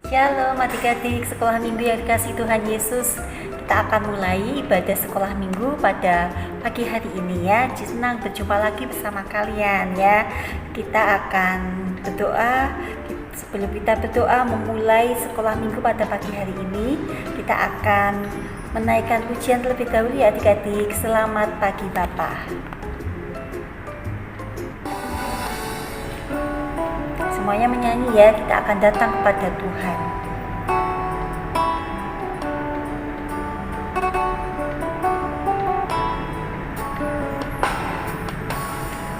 Shalom adik-adik sekolah minggu yang dikasih Tuhan Yesus. Kita akan mulai ibadah sekolah minggu pada pagi hari ini ya. Senang berjumpa lagi bersama kalian ya. Kita akan berdoa. Sebelum kita berdoa memulai sekolah minggu pada pagi hari ini, kita akan menaikkan pujian terlebih dahulu ya adik-adik. Selamat pagi Bapa. Semuanya menyanyi ya, kita akan datang kepada Tuhan.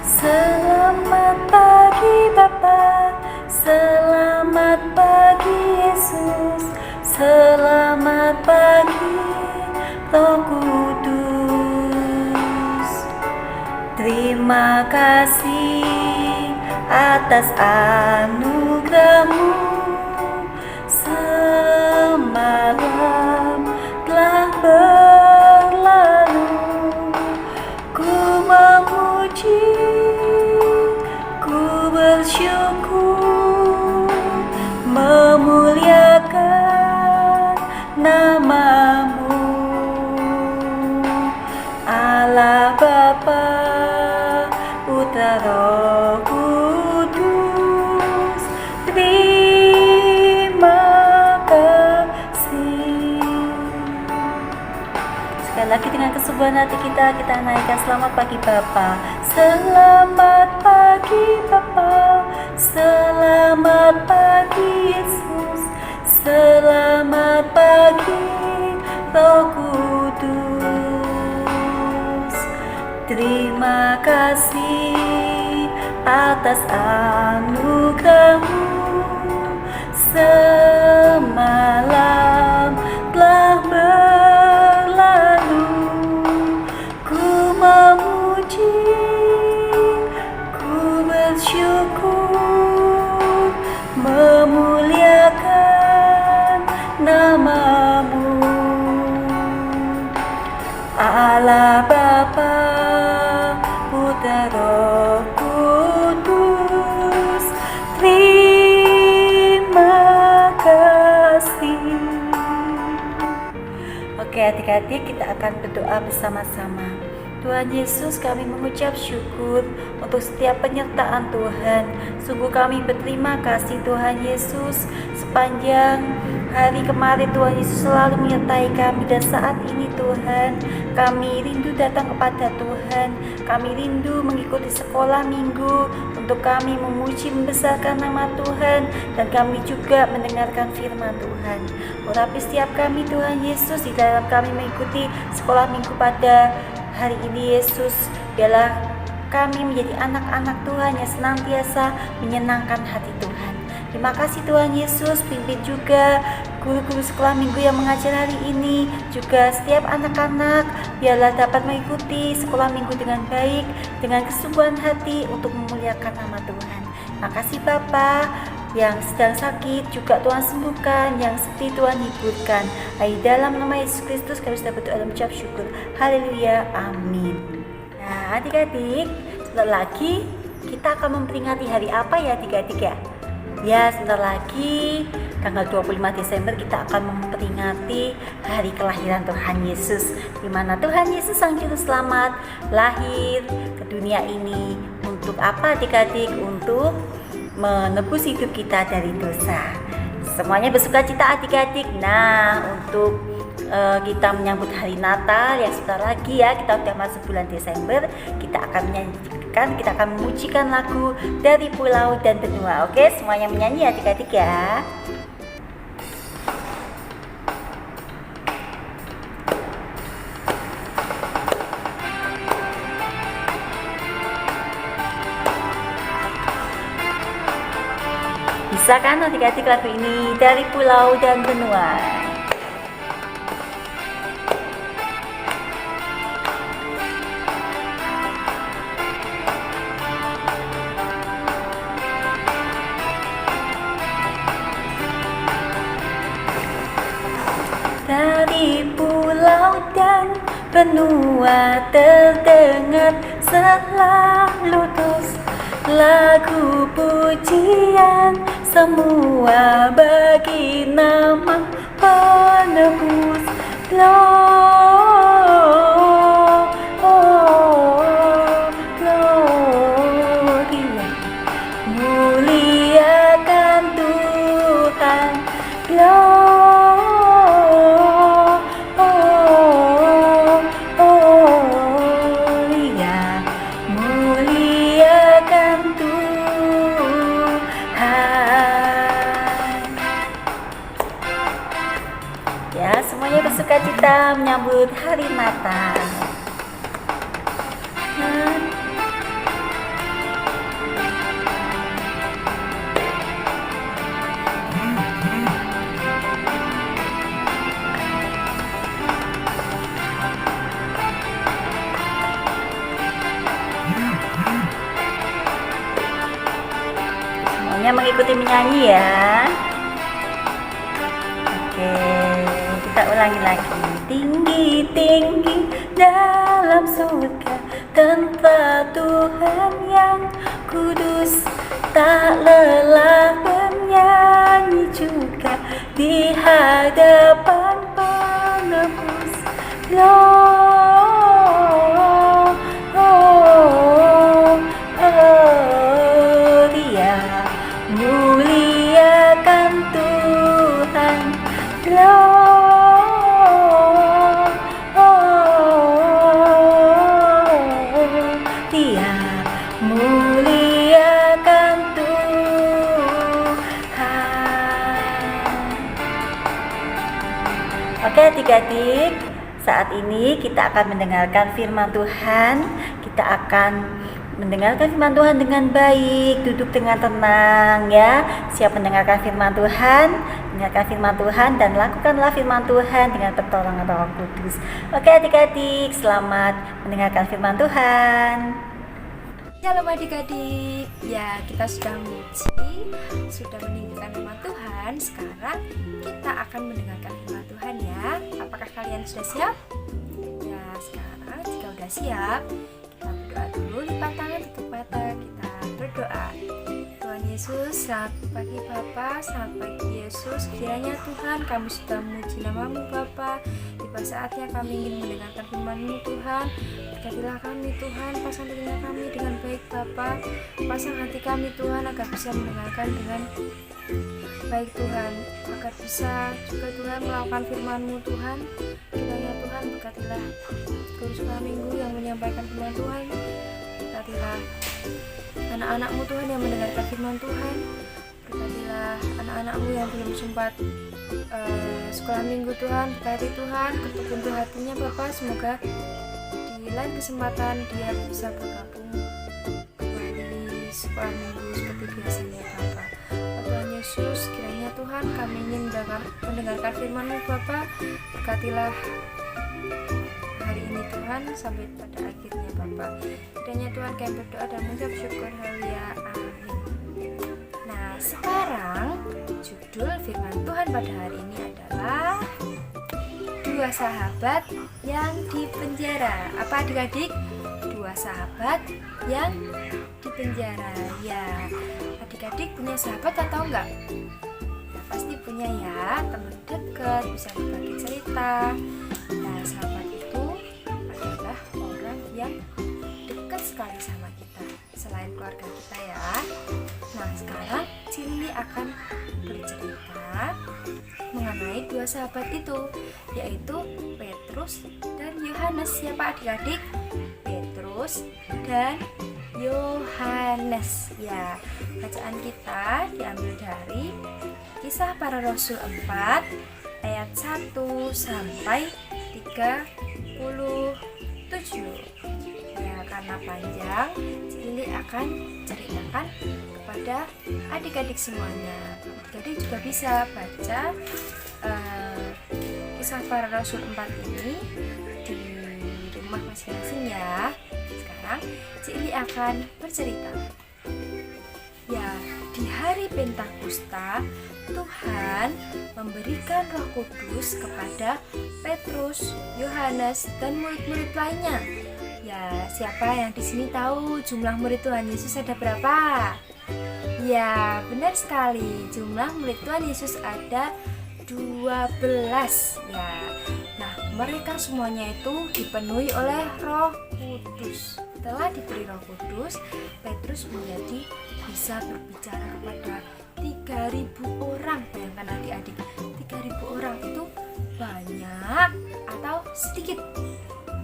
Selamat pagi Bapa, selamat pagi Yesus, selamat pagi Roh Kudus. Terima kasih atas anugerah-Mu, semalam telah berlalu. Ku memuji, ku bersyukur, memuliakan nama-Mu, Allah Bapa, Putra Roh Kudus. Terima kasih. Sekali lagi dengan kesungguhan hati kita naikkan selamat pagi Bapa. Selamat pagi Bapa, selamat pagi Yesus, selamat pagi Roh Kudus. Terima kasih atas anugerah-Mu, semalam telah berlalu. Ku memuji, ku bersyukur, memuliakan nama-Mu, Allah Bapa, Putra Roh Kudus. Terima kasih. Oke adik-adik, kita akan berdoa bersama-sama. Tuhan Yesus, kami mengucap syukur untuk setiap penyertaan Tuhan. Sungguh kami berterima kasih Tuhan Yesus. Sepanjang hari kemarin Tuhan Yesus selalu menyertai kami, dan saat ini Tuhan, kami rindu datang kepada Tuhan. Kami rindu mengikuti sekolah minggu untuk kami memuji membesarkan nama Tuhan, dan kami juga mendengarkan firman Tuhan. Urapi setiap kami Tuhan Yesus di dalam kami mengikuti sekolah minggu pada hari ini Yesus. Biarlah kami menjadi anak-anak Tuhan yang senantiasa menyenangkan hati Tuhan. Terima kasih Tuhan Yesus, pimpin juga guru-guru sekolah minggu yang mengajar hari ini, juga setiap anak-anak biarlah dapat mengikuti sekolah minggu dengan baik, dengan kesungguhan hati untuk memuliakan nama Tuhan. Terima kasih Bapa. Yang sedang sakit juga Tuhan sembuhkan, yang sedih Tuhan hiburkan. Hai dalam nama Yesus Kristus kami sudah berdoa dan mengucap syukur. Haleluya, amin. Nah adik-adik, sebentar lagi kita akan memperingati hari apa ya adik-adik ya? Ya, sebentar lagi tanggal 25 Desember kita akan memperingati hari kelahiran Tuhan Yesus, di mana Tuhan Yesus Sang Juru Selamat lahir ke dunia ini. Untuk apa adik-adik? Untuk menebus hidup kita dari dosa. Semuanya bersukacita adik-adik. Nah, untuk kita menyambut hari Natal yang sebentar lagi ya, kita sudah masuk bulan Desember, kita akan menyanyikan, kita akan memujikan lagu Dari Pulau dan Benua. Oke, semuanya menyanyi adik-adik ya. Bisa kan adik-adik lagu ini? Dari Pulau dan Benua. Dari pulau dan benua terdengar selalu terus lagu pujian semua bagi nama penebus. Gloria, muliakan Tuhan. Gloria, muliakan Tuhan. Ya, semuanya bersukacita menyambut hari Natal. Semuanya mengikuti menyanyi ya. Oke, kita ulangi lagi. Tinggi-tinggi dalam surga tempat Tuhan yang kudus, tak lelah bernyanyi juga di hadapan penebus. Gloria, muliakan Tuhan. Gloria, muliakan Tuhan. Oke adik-adik, saat ini kita akan mendengarkan firman Tuhan. Kita akan mendengarkan firman Tuhan dengan baik, duduk dengan tenang ya. Siap mendengarkan firman Tuhan, dengarkan firman Tuhan dan lakukanlah firman Tuhan dengan pertolongan Roh Kudus. Oke adik-adik, selamat mendengarkan firman Tuhan. Shalom adik-adik. Ya, kita sudah menguji, sudah mendengarkan firman Tuhan. Sekarang kita akan mendengarkan firman Tuhan ya. Apakah kalian sudah siap? Ya, sekarang jika sudah siap, kita berdoa dulu, lipat tangan, tutup mata, kita berdoa. Tuhan Yesus, selamat pagi Bapa, selamat pagi Yesus. Kiranya Tuhan, kami sudah memuji nama-Mu Bapa. Tiba saatnya kami ingin mendengarkan firman-Mu Tuhan. Berkatilah kami Tuhan, pasang telinga kami dengan baik Bapa. Pasang hati kami Tuhan agar bisa mendengarkan dengan baik Tuhan, agar bisa juga Tuhan melakukan firman-Mu Tuhan. Kiranya Tuhan berkatilah guru sekolah minggu yang menyampaikan firman Tuhan. Berkatilah anak-anak-Mu Tuhan yang mendengarkan firman Tuhan. Berkatilah anak-anak-Mu yang belum sempat sekolah minggu Tuhan. Berkati Tuhan, ketuk pintu hatinya Bapak. Semoga di lain kesempatan dia bisa bergabung kembali sekolah minggu seperti biasanya Bapak. Tuhan Yesus, kiranya Tuhan kami ingin mendengarkan firman-Mu Bapak. Berkatilah hari ini Tuhan sampai pada akhirnya Bapak. Kiranya Tuhan kami berdoa dan mengucap syukur, haleluya, amin. Nah, sekarang judul firman Tuhan pada hari ini adalah dua sahabat yang dipenjara. Apa adik-adik? Dua sahabat yang dipenjara. Ya, adik-adik punya sahabat atau enggak? Ya, pasti punya ya, teman dekat, bisa berbagi cerita. Nah, sahabat itu adalah orang yang dekat sekali sama kita, selain keluarga kita ya. Nah, sekarang Cili akan bercerita mengenai dua sahabat itu, yaitu Petrus dan Yohanes. Siapa adik-adik? Petrus dan Yohanes. Ya, bacaan kita diambil dari Kisah Para Rasul 4 ayat 1 sampai 37. Ya, karena panjang, Cili akan ceritakan kepada adik-adik semuanya. Adik-adik juga bisa baca Kisah Para Rasul 4 ini di rumah masing-masing ya. Sekarang Cili akan bercerita. Ya, di hari Pentakosta Tuhan memberikan Roh Kudus kepada Petrus, Yohanes, dan murid-murid lainnya. Ya, siapa yang di sini tahu jumlah murid Tuhan Yesus ada berapa? Ya, benar sekali. Jumlah murid Tuhan Yesus ada 12. Ya. Nah, mereka semuanya itu dipenuhi oleh Roh Kudus. Setelah diberi Roh Kudus, Petrus menjadi bisa berbicara kepada 3.000 orang. Bayangkan adik-adik, 3.000 orang itu banyak atau sedikit?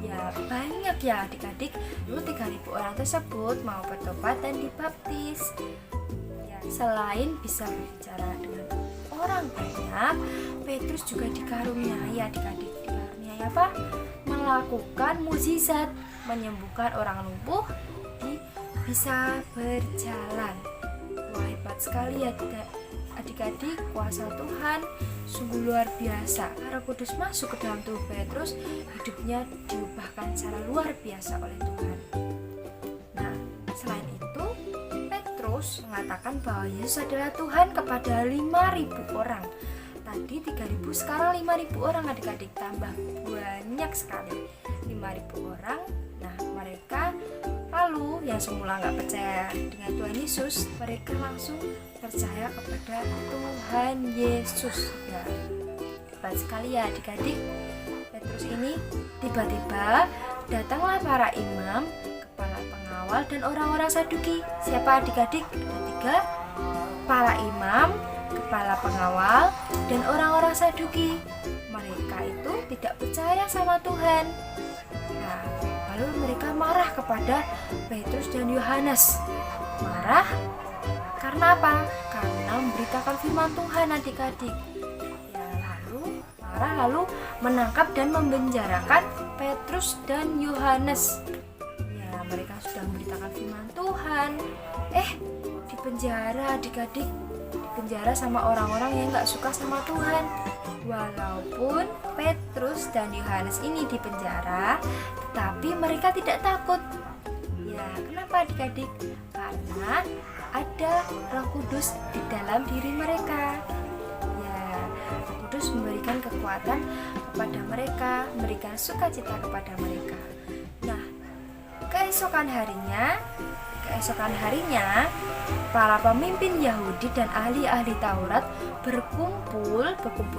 Ya, banyak ya adik-adik. Lalu 3.000 orang tersebut mau bertobat dan dibaptis. Ya, selain bisa berbicara dengan orang banyak, Petrus juga dikaruniai adik-adik. Dikaruniai apa? Melakukan mukjizat, menyembuhkan orang lumpuh, bisa berjalan. Wah, hebat sekali ya adik-adik, kuasa Tuhan sungguh luar biasa. Roh Kudus masuk ke dalam tubuh Petrus, hidupnya diubahkan secara luar biasa oleh Tuhan. Nah, selain itu, Petrus mengatakan bahwa Yesus adalah Tuhan kepada 5.000 orang. Tadi 3.000, sekarang 5.000 orang adik-adik, tambah banyak sekali, 5.000 orang. Nah, mereka lalu yang semula nggak percaya dengan Tuhan Yesus, mereka langsung percaya kepada Tuhan Yesus. Ya, hebat sekali ya adik-adik. Petrus ini tiba-tiba datanglah para imam, kepala pengawal dan orang-orang Saduki. Siapa adik-adik? Ketiga, para imam, kepala pengawal dan orang-orang Saduki. Mereka itu tidak percaya sama Tuhan. Nah, lalu mereka marah kepada Petrus dan Yohanes. Marah karena apa? Karena memberitakan firman Tuhan adik-adik. Ya, lalu marah lalu menangkap dan memenjarakan Petrus dan Yohanes. Ya, mereka sudah memberitakan firman Tuhan. Di penjara adik-adik, di penjara sama orang-orang yang gak suka sama Tuhan. Walaupun Petrus dan Yohanes ini di penjara, tetapi mereka tidak takut. Ya, kenapa adik-adik? Karena ada Roh Kudus di dalam diri mereka. Ya, Roh Kudus memberikan kekuatan kepada mereka, memberikan sukacita kepada mereka. Nah, keesokan harinya para pemimpin Yahudi dan ahli-ahli Taurat berkumpul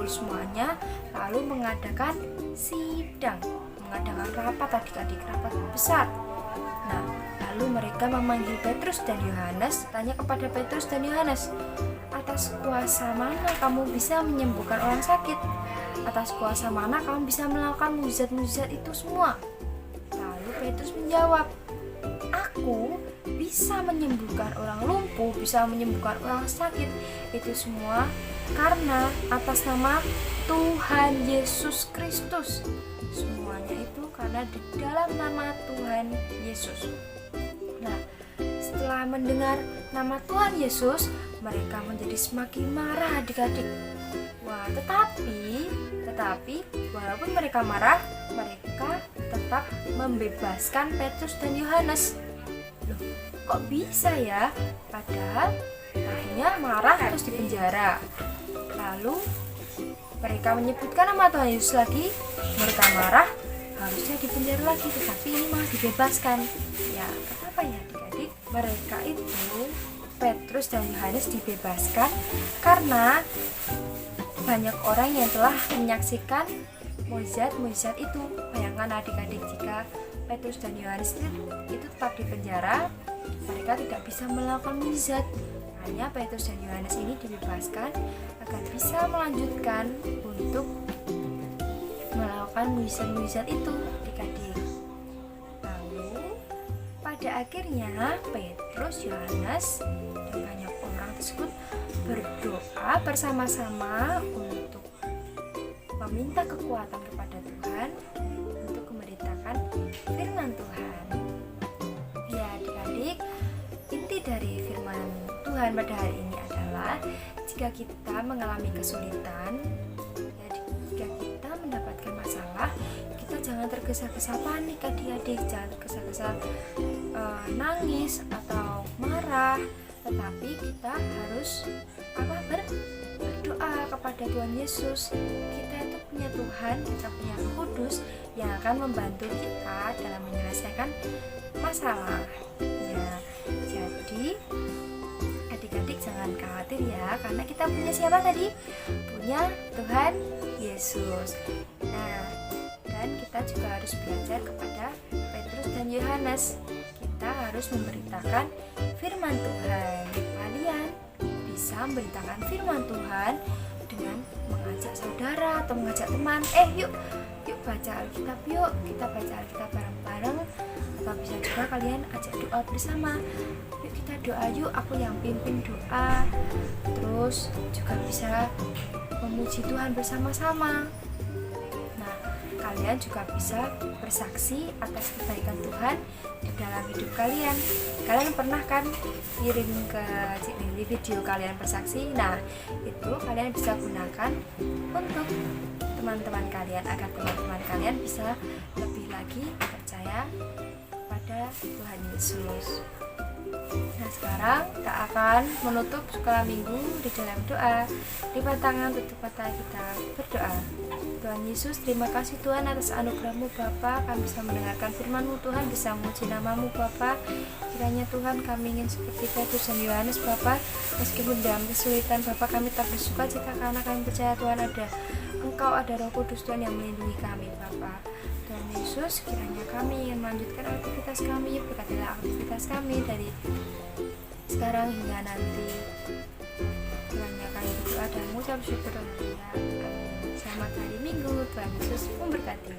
semuanya, lalu mengadakan sidang, mengadakan rapat adik-adik, rapat besar. Nah, lalu mereka memanggil Petrus dan Yohanes, tanya kepada Petrus dan Yohanes, atas kuasa mana kamu bisa menyembuhkan orang sakit? Atas kuasa mana kamu bisa melakukan mukjizat-mukjizat itu semua? Lalu Petrus menjawab, aku bisa menyembuhkan orang lumpuh, bisa menyembuhkan orang sakit, itu semua karena atas nama Tuhan Yesus Kristus. Semuanya itu karena di dalam nama Tuhan Yesus. Nah, setelah mendengar nama Tuhan Yesus, mereka menjadi semakin marah adik-adik. Wah, tetapi walaupun mereka marah, mereka tetap membebaskan Petrus dan Yohanes. Loh, kok bisa ya? Padahal akhirnya marah terus dipenjara. Lalu mereka menyebutkan nama Tuhan Yesus lagi, mereka marah, harusnya dipenjara lagi, tetapi ini malah dibebaskan. Ya, kenapa ya adik-adik? Mereka itu, Petrus dan Yohanes dibebaskan karena banyak orang yang telah menyaksikan mukjizat-mukjizat itu. Bayangkan adik-adik, jika Petrus dan Yohanes itu tetap di penjara, mereka tidak bisa melakukan mukjizat. Hanya Petrus dan Yohanes ini dibebaskan agar bisa melanjutkan untuk melakukan mukjizat-mukjizat itu adik-adik. Lalu pada akhirnya Petrus, Yohanes dan banyak orang tersebut berdoa bersama-sama untuk meminta kekuatan kepada Tuhan untuk memberitakan firman Tuhan. Ya adik-adik, inti dari firman Tuhan pada hari ini adalah jika kita mengalami kesulitan, ya, jika kita mendapatkan masalah, kita jangan tergesa-gesa panik adik-adik, jangan tergesa-gesa nangis atau marah, tetapi kita harus berdoa berdoa kepada Tuhan Yesus. Kita itu punya Tuhan, kita punya Roh Kudus yang akan membantu kita dalam menyelesaikan masalah. Ya, jadi adik-adik jangan khawatir ya, karena kita punya siapa tadi? Punya Tuhan Yesus. Nah, dan kita juga harus belajar kepada Petrus dan Yohanes. Kita harus memberitakan firman Tuhan. Kalian bisa memberitakan firman Tuhan dengan mengajak saudara atau mengajak teman. Yuk baca Alkitab yuk, kita baca Alkitab bareng-bareng. Atau bisa juga kalian ajak doa bersama. Yuk kita doa yuk, aku yang pimpin doa. Terus juga bisa memuji Tuhan bersama-sama. Nah, kalian juga bisa bersaksi atas kebaikan Tuhan di dalam hidup kalian. Kalian pernah kan kirim ke Cik Lili video kalian bersaksi? Nah, itu kalian bisa gunakan untuk teman-teman kalian, agar teman-teman kalian bisa lebih lagi percaya pada Tuhan Yesus. Nah, sekarang kita akan menutup sekolah minggu di dalam doa. Lipat tangan, tutup mata, kita berdoa. Tuhan Yesus, terima kasih Tuhan atas anugerah-Mu Bapa. Kami bisa mendengarkan firman-Mu Tuhan, bisa memuji nama-Mu Bapa. Kiranya Tuhan kami ingin seperti Petrus dan Yohanes Bapa. Meskipun dalam kesulitan Bapa, kami tak bersuka jika karena kami percaya Tuhan ada Engkau, ada Roh Kudus Tuhan yang melindungi kami Bapa. Tuhan Yesus, kiranya kami ingin melanjutkan aktivitas kami, berkatilah aktivitas kami dari sekarang hingga nanti. Kiranya kami berdoa dan mengucap syukur. Amin. Selamat hari Minggu, Tuhan Yesus memberkati.